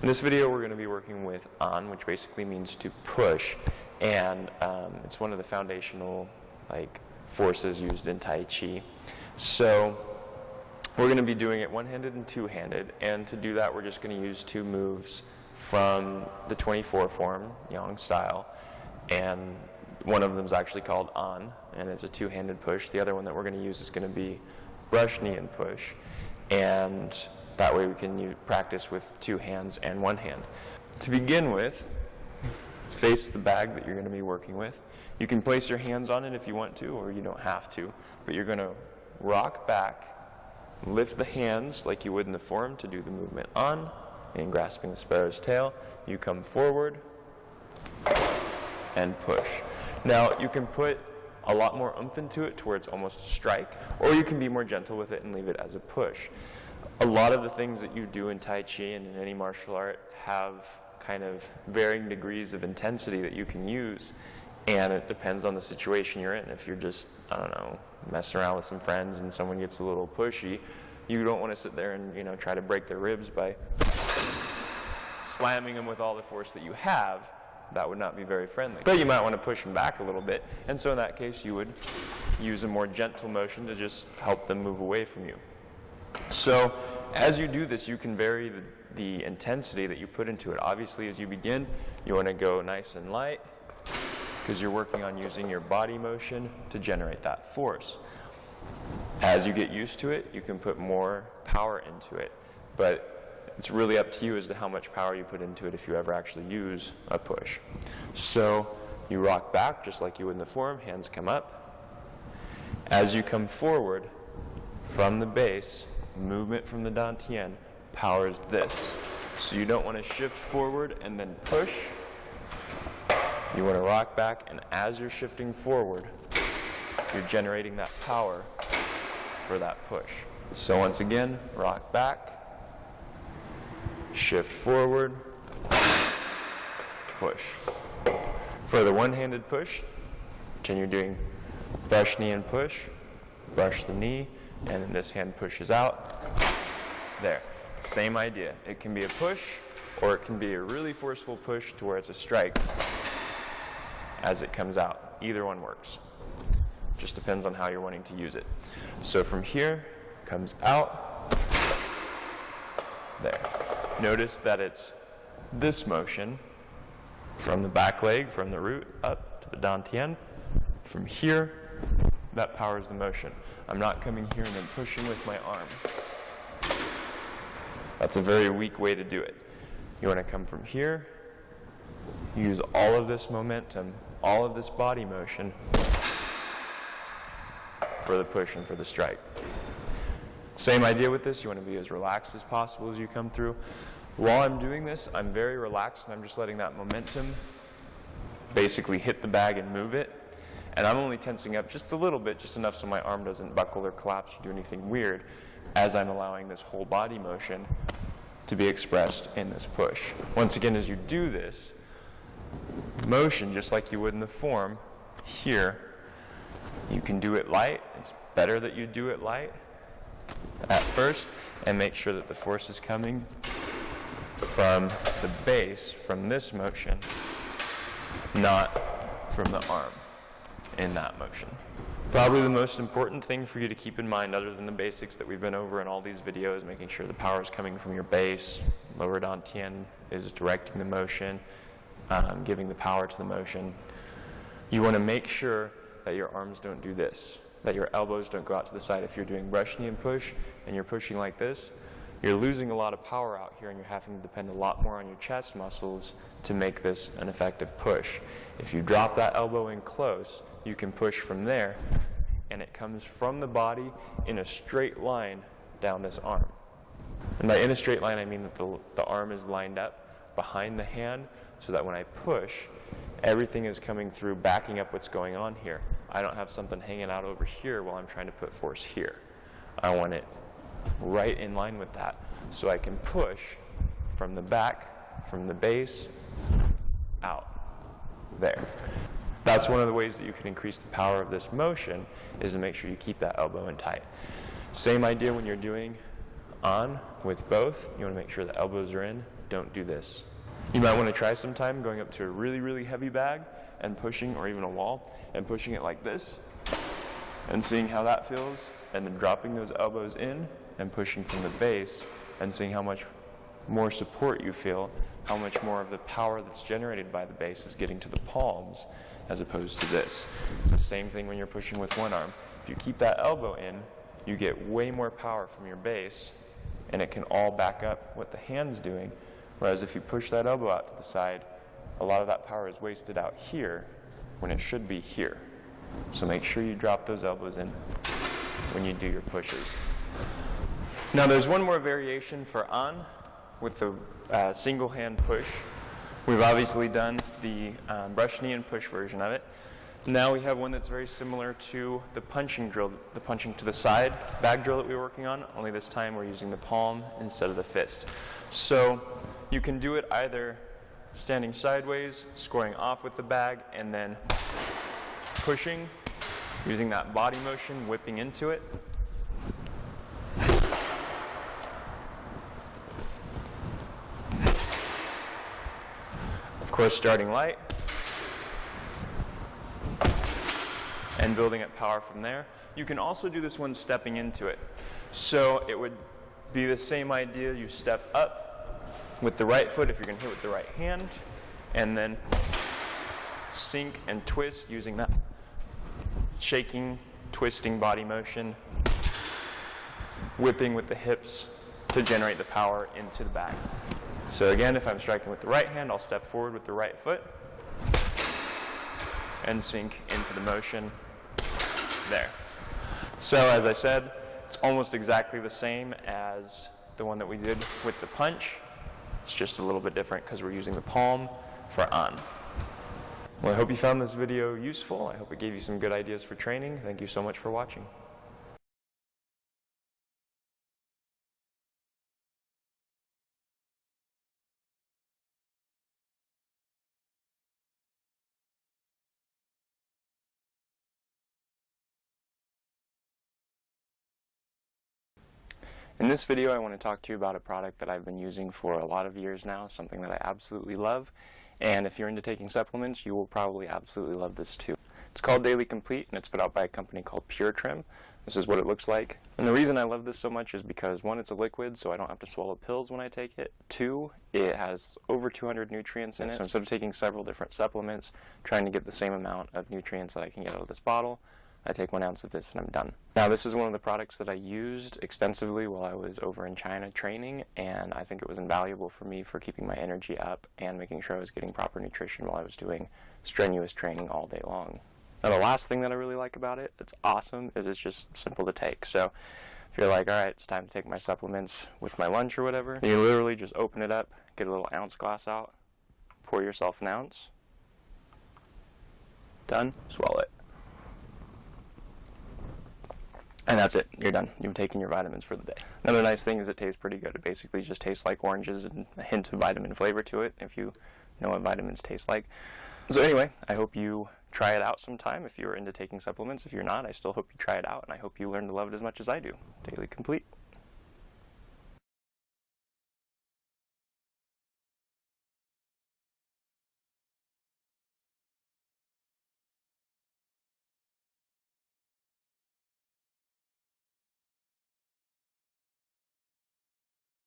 In this video we're going to be working with An, which basically means to push, and it's one of the foundational forces used in Tai Chi. So we're going to be doing it one-handed and two-handed, and to do that we're just going to use two moves from the 24 form, Yang style, and one of them is actually called An, and it's a two-handed push. The other one that we're going to use is going to be brush knee and push, and that way we can practice with two hands and one hand. To begin with, face the bag that you're going to be working with. You can place your hands on it if you want to, or you don't have to, but you're going to rock back, lift the hands like you would in the form to do the movement An, and grasping the sparrow's tail, you come forward and push. Now you can put a lot more oomph into it to where it's almost a strike, or you can be more gentle with it and leave it as a push. A lot of the things that you do in Tai Chi and in any martial art have kind of varying degrees of intensity that you can use, and it depends on the situation you're in. If you're just, I don't know, messing around with some friends and someone gets a little pushy, you don't want to sit there and try to break their ribs by slamming them with all the force that you have. That would not be very friendly. But you might want to push them back a little bit, and so in that case you would use a more gentle motion to just help them move away from you. So as you do this, you can vary the intensity that you put into it. Obviously, as you begin, you want to go nice and light because you're working on using your body motion to generate that force. As you get used to it, you can put more power into it, but it's really up to you as to how much power you put into it if you ever actually use a push. So you rock back just like you would in the form, hands come up. As you come forward from the base, movement from the dantian powers this. So you don't want to shift forward and then push. You want to rock back, and as you're shifting forward, you're generating that power for that push. So once again, rock back, shift forward, push. For the one-handed push, continue doing brush knee and push, brush the knee, and then this hand pushes out. There. Same idea. It can be a push, or it can be a really forceful push to where it's a strike as it comes out. Either one works. Just depends on how you're wanting to use it. So from here, comes out. There. Notice that it's this motion from the back leg, from the root up to the dantian. From here, that powers the motion. I'm not coming here and then pushing with my arm. That's a very weak way to do it. You want to come from here, use all of this momentum, all of this body motion for the push and for the strike. Same idea with this. You want to be as relaxed as possible as you come through. While I'm doing this, I'm very relaxed and I'm just letting that momentum basically hit the bag and move it. And I'm only tensing up just a little bit, just enough so my arm doesn't buckle or collapse or do anything weird, as I'm allowing this whole body motion to be expressed in this push. Once again, as you do this motion, just like you would in the form, here, you can do it light. It's better that you do it light at first, and make sure that the force is coming from the base, from this motion, not from the arm in that motion. Probably the most important thing for you to keep in mind, other than the basics that we've been over in all these videos, making sure the power is coming from your base, lower dantian is directing the motion, giving the power to the motion. You want to make sure that your arms don't do this, that your elbows don't go out to the side. If you're doing brush knee and push, and you're pushing like this, you're losing a lot of power out here, and you're having to depend a lot more on your chest muscles to make this an effective push. If you drop that elbow in close, you can push from there, and it comes from the body in a straight line down this arm. And by in a straight line, I mean that the arm is lined up behind the hand, so that when I push, everything is coming through, backing up what's going on here. I don't have something hanging out over here while I'm trying to put force here. I want it right in line with that, so I can push from the back, from the base, out. There. That's one of the ways that you can increase the power of this motion, is to make sure you keep that elbow in tight. Same idea when you're doing An with both. You want to make sure the elbows are in don't do this. You might want to try sometime going up to a really, really heavy bag and pushing, or even a wall, and pushing it like this, and seeing how that feels, and then dropping those elbows in and pushing from the base, and seeing how much more support you feel, how much more of the power that's generated by the base is getting to the palms as opposed to this. It's the same thing when you're pushing with one arm. If you keep that elbow in, you get way more power from your base, and it can all back up what the hand's doing, whereas if you push that elbow out to the side, a lot of that power is wasted out here when it should be here. So make sure you drop those elbows in when you do your pushes. Now there's one more variation for An with the single hand push. We've obviously done the brush knee and push version of it. Now we have one that's very similar to the punching drill, the punching to the side bag drill that we were working on, only this time we're using the palm instead of the fist. So you can do it either standing sideways, squaring off with the bag, and then pushing, using that body motion, whipping into it. Of course, starting light and building up power from there. You can also do this one stepping into it. So it would be the same idea. You step up with the right foot if you're going to hit with the right hand, and then sink and twist using that shaking, twisting body motion, whipping with the hips to generate the power into the back. So again, if I'm striking with the right hand, I'll step forward with the right foot and sink into the motion there. So as I said, it's almost exactly the same as the one that we did with the punch. It's just a little bit different because we're using the palm for An. Well, I hope you found this video useful. I hope it gave you some good ideas for training. Thank you so much for watching. In this video, I want to talk to you about a product that I've been using for a lot of years now, something that I absolutely love. And if you're into taking supplements, you will probably absolutely love this too. It's called Daily Complete, and it's put out by a company called Pure Trim. This is what it looks like. And the reason I love this so much is because, one, it's a liquid, so I don't have to swallow pills when I take it. Two, it has over 200 nutrients in it. So instead of taking several different supplements, trying to get the same amount of nutrients that I can get out of this bottle, I take 1 ounce of this and I'm done. Now, this is one of the products that I used extensively while I was over in China training, and I think it was invaluable for me for keeping my energy up and making sure I was getting proper nutrition while I was doing strenuous training all day long. Now, the last thing that I really like about it, it's awesome, is it's just simple to take. So if you're like, all right, it's time to take my supplements with my lunch or whatever, you literally just open it up, get a little ounce glass out, pour yourself an ounce, done, swallow it. And that's it. You're done. You've taken your vitamins for the day. Another nice thing is it tastes pretty good. It basically just tastes like oranges and a hint of vitamin flavor to it, if you know what vitamins taste like. So anyway, I hope you try it out sometime if you're into taking supplements. If you're not, I still hope you try it out, and I hope you learn to love it as much as I do. Daily Complete.